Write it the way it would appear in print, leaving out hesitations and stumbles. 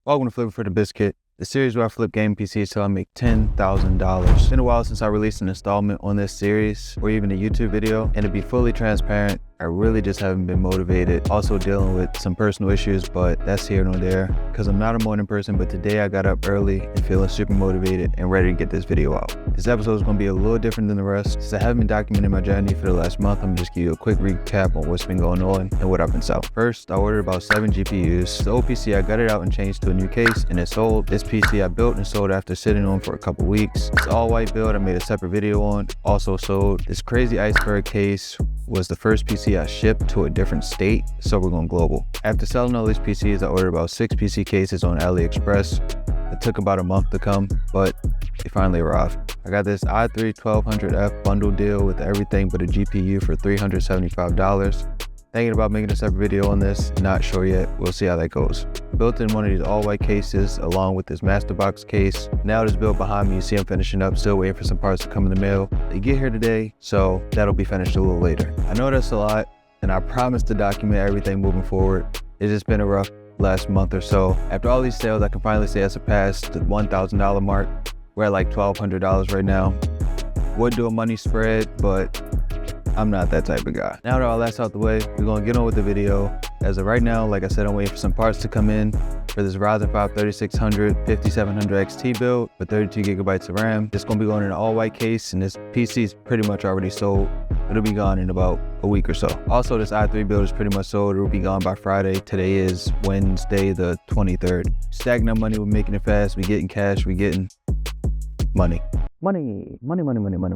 Welcome to Flipping for the Biscuit, the series where I flip game PCs till I make $10,000. It's been a while since I released an installment on this series or even a YouTube video, and to be fully transparent, I really just haven't been motivated. Also dealing with some personal issues, but that's here nor there because I'm not a morning person, but today I got up early and feeling super motivated and ready to get this video out. This episode is going to be a little different than the rest. Since I haven't been documenting my journey for the last month, I'm going to just give you a quick recap on what's been going on and what I've been selling. First, I ordered about 7 GPUs. The old PC, I got it out and changed to a new case and it sold. This PC I built and sold after sitting on for a couple weeks. This all white build I made a separate video on, also sold. This crazy iceberg case was the first PC I shipped to a different state, so we're going global. After selling all these PCs, I ordered about 6 PC cases on AliExpress. It took about a month to come, but they finally arrived. I got this i3 1200F bundle deal with everything but a GPU for $375. Thinking about making a separate video on this, not sure yet, we'll see how that goes. Built in one of these all white cases along with this master box case. Now this build behind me, you see I'm finishing up, still waiting for some parts to come in the mail. They get here today, so that'll be finished a little later. I know that's a lot, and I promise to document everything moving forward. It's just been a rough last month or so. After all these sales, I can finally say I surpassed the $1,000 mark. We're at like $1,200 right now. Would do a money spread, but I'm not that type of guy. Now that all that's out the way, we're gonna get on with the video. As of right now, like I said, I'm waiting for some parts to come in for this Ryzen 5 3600 5700 XT build with 32 gigabytes of RAM. It's gonna be going in an all white case, and this PC is pretty much already sold. It'll be gone in about a week or so. Also, this i3 build is pretty much sold. It'll be gone by Friday. Today is Wednesday the 23rd. Stacking up money, we're making it fast. We getting cash, we getting money. Money, money, money, money, money.